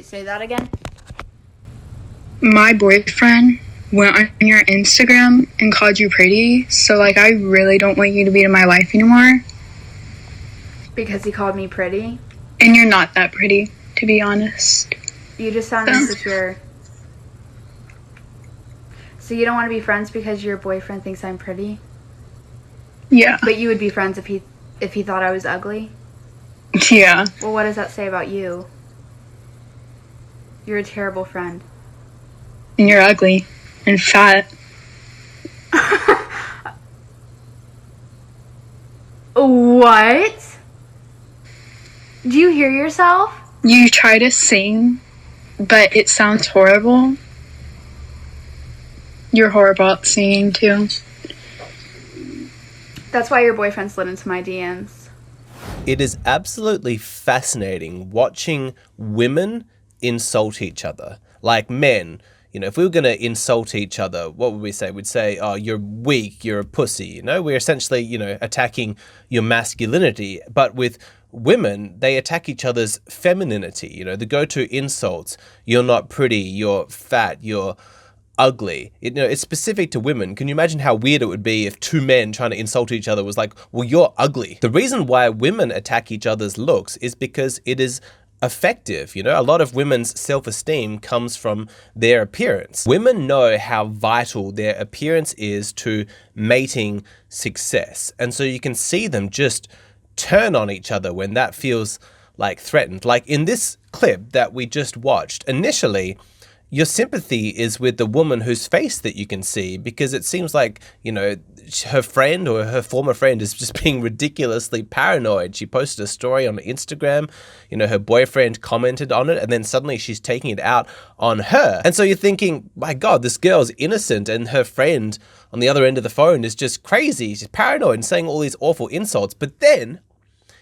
Wait, say that again? My boyfriend went on your Instagram and called you pretty, so, like, I really don't want you to be in my life anymore. Because he called me pretty? And you're not that pretty, to be honest. You just sound insecure. So you don't want to be friends because your boyfriend thinks I'm pretty? Yeah. But you would be friends if he thought I was ugly? Yeah. Well, what does that say about you? You're a terrible friend. And you're ugly and fat. What? Do you hear yourself? You try to sing, but it sounds horrible. You're horrible at singing, too. That's why your boyfriend slid into my DMs. It is absolutely fascinating watching women insult each other. Like men, if we were going to insult each other, what would we say? We'd say, oh, you're weak, you're a pussy. We're essentially, attacking your masculinity. But with women, they attack each other's femininity. The go-to insults, you're not pretty, you're fat, you're ugly. It's specific to women. Can you imagine how weird it would be if two men trying to insult each other was like, well, you're ugly? The reason why women attack each other's looks is because it is effective. A lot of women's self-esteem comes from their appearance. Women know how vital their appearance is to mating success. And so you can see them just turn on each other when that feels like threatened. Like in this clip that we just watched, initially, your sympathy is with the woman whose face that you can see, because it seems like, her friend or her former friend is just being ridiculously paranoid. She posted a story on Instagram, her boyfriend commented on it, and then suddenly she's taking it out on her. And so you're thinking, my God, this girl's innocent, and her friend on the other end of the phone is just crazy. She's paranoid and saying all these awful insults. But then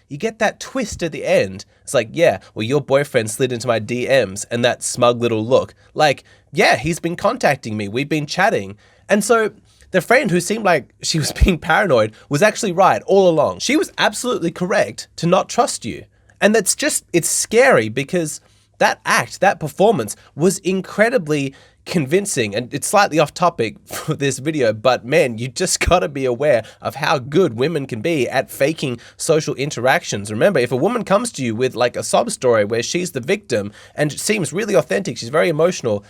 you get that twist at the end. It's like, yeah, well, your boyfriend slid into my DMs, and that smug little look. Like, yeah, he's been contacting me. We've been chatting. And so the friend who seemed like she was being paranoid was actually right all along. She was absolutely correct to not trust you. And it's scary because that act, that performance was incredibly convincing, and it's slightly off topic for this video, but man, you just gotta be aware of how good women can be at faking social interactions. Remember, if a woman comes to you with like a sob story where she's the victim and it seems really authentic, she's very emotional,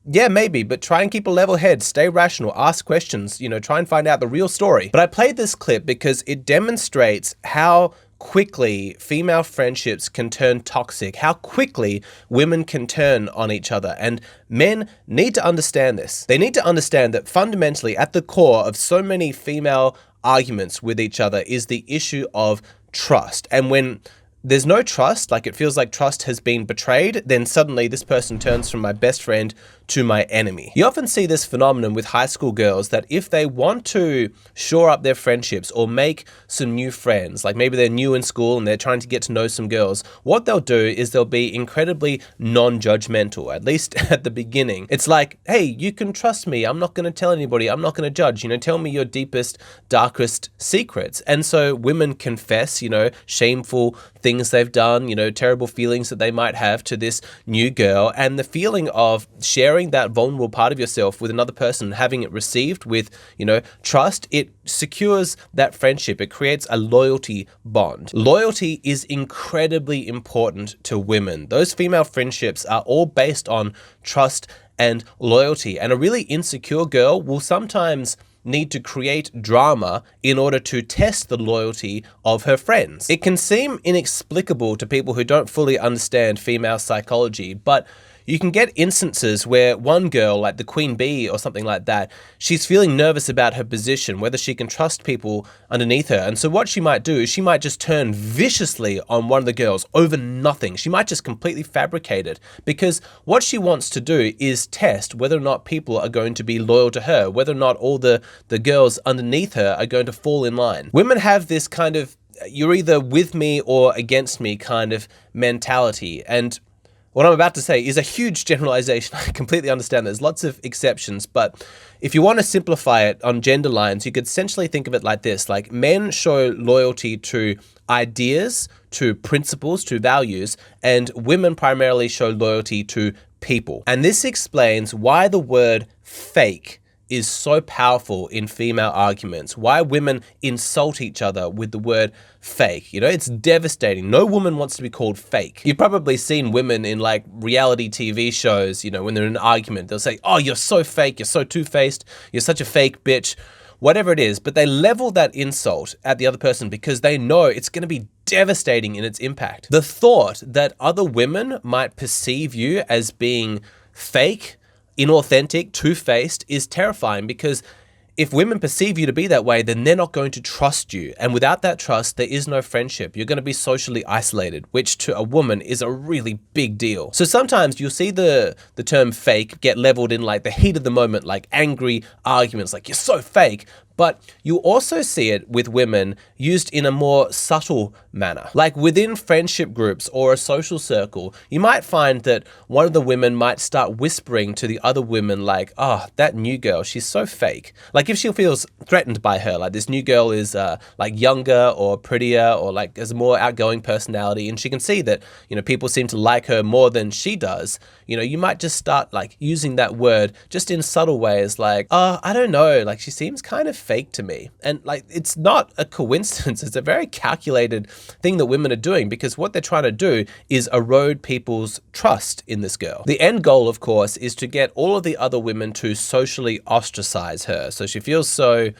yeah, maybe, but try and keep a level head, stay rational, ask questions, try and find out the real story. But I played this clip because it demonstrates how quickly female friendships can turn toxic, how quickly women can turn on each other. And men need to understand this. They need to understand that fundamentally at the core of so many female arguments with each other is the issue of trust. And when there's no trust, like it feels like trust has been betrayed, then suddenly this person turns from my best friend to my enemy. You often see this phenomenon with high school girls that if they want to shore up their friendships or make some new friends, like maybe they're new in school and they're trying to get to know some girls, what they'll do is they'll be incredibly non-judgmental, at least at the beginning. It's like, hey, you can trust me. I'm not going to tell anybody. I'm not going to judge. Tell me your deepest, darkest secrets. And so women confess, shameful things they've done, terrible feelings that they might have to this new girl. And the feeling of sharing that vulnerable part of yourself with another person, having it received with, trust, it secures that friendship. It creates a loyalty bond. Loyalty is incredibly important to women. Those female friendships are all based on trust and loyalty. And a really insecure girl will sometimes need to create drama in order to test the loyalty of her friends. It can seem inexplicable to people who don't fully understand female psychology, but you can get instances where one girl, like the queen bee or something like that, she's feeling nervous about her position, whether she can trust people underneath her. And so what she might do is she might just turn viciously on one of the girls over nothing. She might just completely fabricate it, because what she wants to do is test whether or not people are going to be loyal to her, whether or not all the girls underneath her are going to fall in line. Women have this kind of, you're either with me or against me kind of mentality. And What I'm about to say is a huge generalization. I completely understand there's lots of exceptions, but if you want to simplify it on gender lines, you could essentially think of it like this. Like, men show loyalty to ideas, to principles, to values, and women primarily show loyalty to people. And this explains why the word fake is so powerful in female arguments, why women insult each other with the word fake. You know, it's devastating. No woman wants to be called fake. You've probably seen women in like reality TV shows, you know, when they're in an argument, they'll say, oh, you're so fake, you're so two-faced, you're such a fake bitch, whatever it is, but they level that insult at the other person because they know it's going to be devastating in its impact. The thought that other women might perceive you as being fake, inauthentic, two-faced is terrifying, because if women perceive you to be that way, then they're not going to trust you. And without that trust, there is no friendship. You're going to be socially isolated, which to a woman is a really big deal. So sometimes you'll see the term fake get leveled in like the heat of the moment, like angry arguments, like you're so fake. But you also see it with women used in a more subtle manner. Like within friendship groups or a social circle, you might find that one of the women might start whispering to the other women like, oh, that new girl, she's so fake. Like if she feels threatened by her, like this new girl is like younger or prettier or like has a more outgoing personality, and she can see that, you know, people seem to like her more than she does, you know, you might just start like using that word just in subtle ways like, oh, I don't know, like she seems kind of fake to me. And like, it's not a coincidence. It's a very calculated thing that women are doing, because what they're trying to do is erode people's trust in this girl. The end goal, of course, is to get all of the other women to socially ostracize her. So she feels so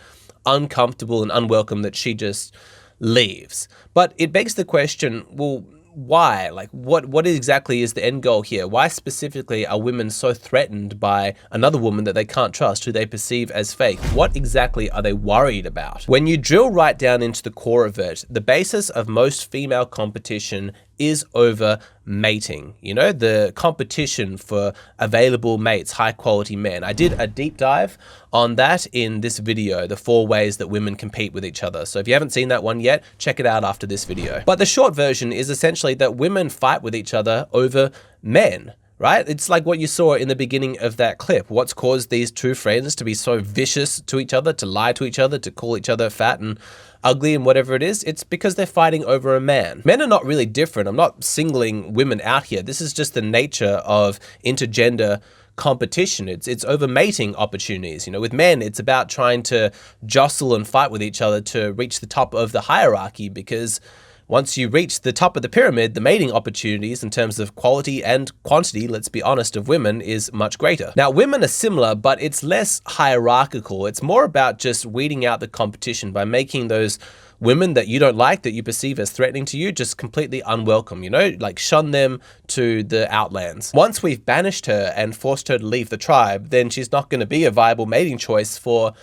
uncomfortable and unwelcome that she just leaves. But it begs the question, well, why? Like, what exactly is the end goal here? Why specifically are women so threatened by another woman that they can't trust, who they perceive as fake? What exactly are they worried about? When you drill right down into the core of it, the basis of most female competition is over mating. You know, the competition for available mates, high quality men. I did a deep dive on that in this video, the 4 ways that women compete with each other. So if you haven't seen that one yet, check it out after this video. But the short version is essentially that women fight with each other over men. Right? It's like what you saw in the beginning of that clip. What's caused these two friends to be so vicious to each other, to lie to each other, to call each other fat and ugly and whatever it is? It's because they're fighting over a man. Men are not really different. I'm not singling women out here. This is just the nature of intergender competition. It's over mating opportunities. You know, with men, it's about trying to jostle and fight with each other to reach the top of the hierarchy, because once you reach the top of the pyramid, the mating opportunities in terms of quality and quantity, let's be honest, of women is much greater. Now, women are similar, but it's less hierarchical. It's more about just weeding out the competition by making those women that you don't like, that you perceive as threatening to you, just completely unwelcome, you know, like shun them to the outlands. Once we've banished her and forced her to leave the tribe, then she's not going to be a viable mating choice for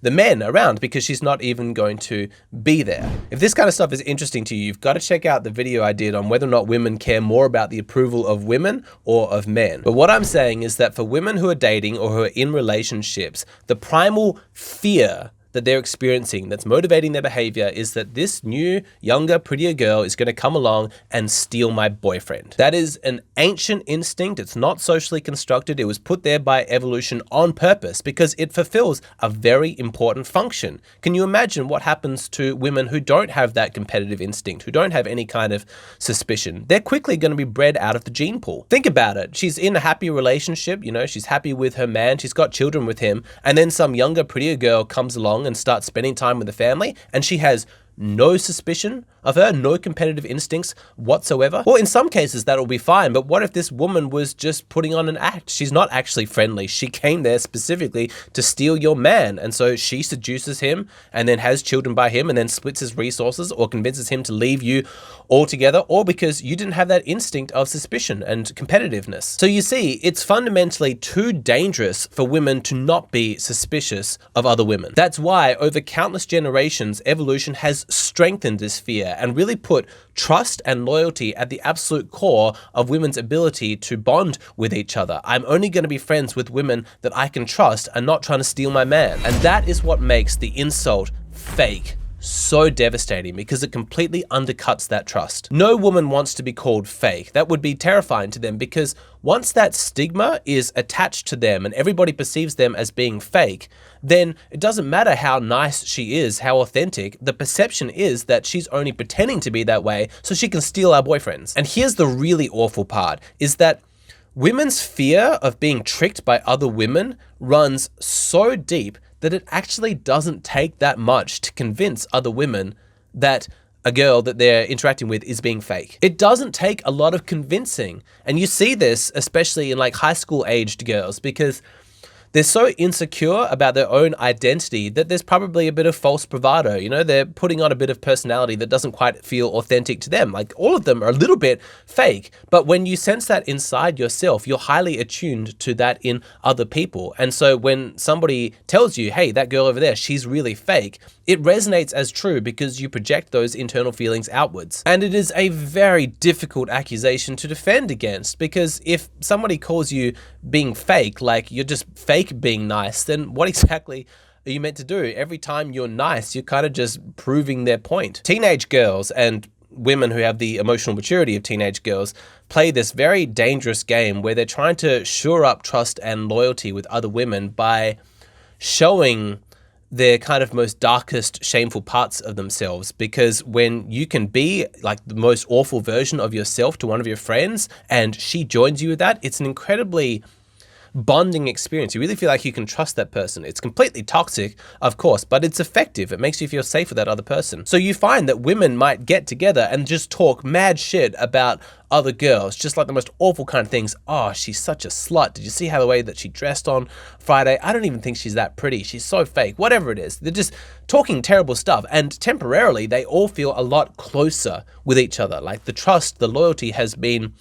the men around, because she's not even going to be there. If this kind of stuff is interesting to you, you've got to check out the video I did on whether or not women care more about the approval of women or of men. But what I'm saying is that for women who are dating or who are in relationships, the primal fear that they're experiencing that's motivating their behavior is that this new, younger, prettier girl is going to come along and steal my boyfriend. That is an ancient instinct. It's not socially constructed. It was put there by evolution on purpose because it fulfills a very important function. Can you imagine what happens to women who don't have that competitive instinct, who don't have any kind of suspicion? They're quickly going to be bred out of the gene pool. Think about it. She's in a happy relationship, you know, she's happy with her man, she's got children with him, and then some younger, prettier girl comes along and starts spending time with the family, and she has no suspicion of her, no competitive instincts whatsoever. Well, in some cases that'll be fine, but what if this woman was just putting on an act? She's not actually friendly. She came there specifically to steal your man, and so she seduces him and then has children by him and then splits his resources or convinces him to leave you altogether, or because you didn't have that instinct of suspicion and competitiveness. So you see, it's fundamentally too dangerous for women to not be suspicious of other women. That's why over countless generations, evolution has strengthened this fear and really put trust and loyalty at the absolute core of women's ability to bond with each other. I'm only going to be friends with women that I can trust and not trying to steal my man. And that is what makes the insult fake so devastating because it completely undercuts that trust. No woman wants to be called fake. That would be terrifying to them because once that stigma is attached to them and everybody perceives them as being fake, then it doesn't matter how nice she is, how authentic, the perception is that she's only pretending to be that way so she can steal our boyfriends. And here's the really awful part, is that women's fear of being tricked by other women runs so deep that it actually doesn't take that much to convince other women that a girl that they're interacting with is being fake. It doesn't take a lot of convincing. And you see this especially in like high school aged girls because they're so insecure about their own identity that there's probably a bit of false bravado. You know, they're putting on a bit of personality that doesn't quite feel authentic to them. Like all of them are a little bit fake. But when you sense that inside yourself, you're highly attuned to that in other people. And so when somebody tells you, hey, that girl over there, she's really fake, it resonates as true because you project those internal feelings outwards. And it is a very difficult accusation to defend against because if somebody calls you being fake, like you're just fake being nice, then what exactly are you meant to do? Every time you're nice, you're kind of just proving their point. Teenage girls and women who have the emotional maturity of teenage girls play this very dangerous game where they're trying to shore up trust and loyalty with other women by showing their kind of most darkest, shameful parts of themselves. Because when you can be like the most awful version of yourself to one of your friends and she joins you with that, it's an incredibly bonding experience. You really feel like you can trust that person. It's completely toxic, of course, but it's effective. It makes you feel safe with that other person. So you find that women might get together and just talk mad shit about other girls, just like the most awful kind of things. Oh, she's such a slut. Did you see how the way that she dressed on Friday? I don't even think she's that pretty. She's so fake. Whatever it is. They're just talking terrible stuff. And temporarily, they all feel a lot closer with each other. Like the trust, the loyalty has been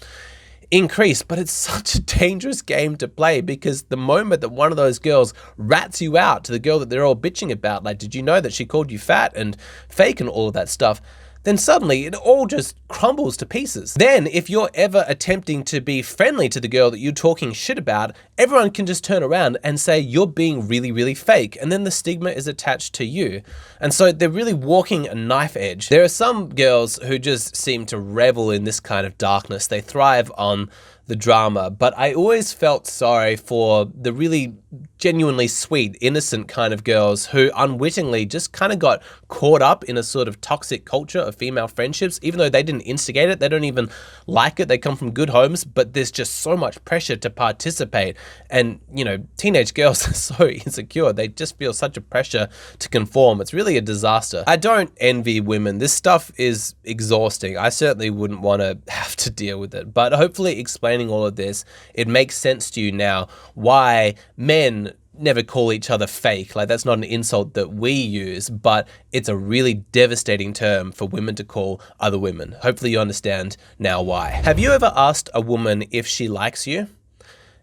increased, but it's such a dangerous game to play because the moment that one of those girls rats you out to the girl that they're all bitching about, like, did you know that she called you fat and fake and all of that stuff, then suddenly it all just crumbles to pieces. Then if you're ever attempting to be friendly to the girl that you're talking shit about, everyone can just turn around and say you're being really, really fake. And then the stigma is attached to you. And so they're really walking a knife edge. There are some girls who just seem to revel in this kind of darkness. They thrive on the drama, but I always felt sorry for the really genuinely sweet, innocent kind of girls who unwittingly just kind of got caught up in a sort of toxic culture of female friendships, even though they didn't instigate it, they don't even like it, they come from good homes, but there's just so much pressure to participate. And, you know, teenage girls are so insecure, they just feel such a pressure to conform. It's really a disaster. I don't envy women. This stuff is exhausting. I certainly wouldn't want to have to deal with it, but hopefully explaining all of this, it makes sense to you now why men never call each other fake. Like, that's not an insult that we use, but it's a really devastating term for women to call other women. Hopefully you understand now why. Have you ever asked a woman if she likes you?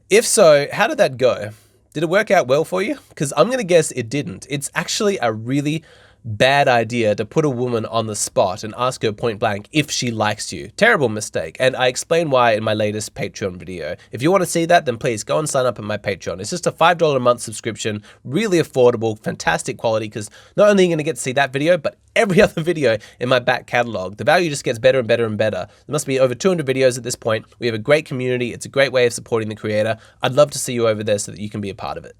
If so, how did that go? Did it work out well for you? Because I'm going to guess it didn't. It's actually a really bad idea to put a woman on the spot and ask her point blank if she likes you. Terrible mistake. And I explain why in my latest Patreon video. If you want to see that, then please go and sign up on my Patreon. It's just a $5 a month subscription, really affordable, fantastic quality, because not only are you going to get to see that video, but every other video in my back catalog. The value just gets better and better and better. There must be over 200 videos at this point. We have a great community. It's a great way of supporting the creator. I'd love to see you over there so that you can be a part of it.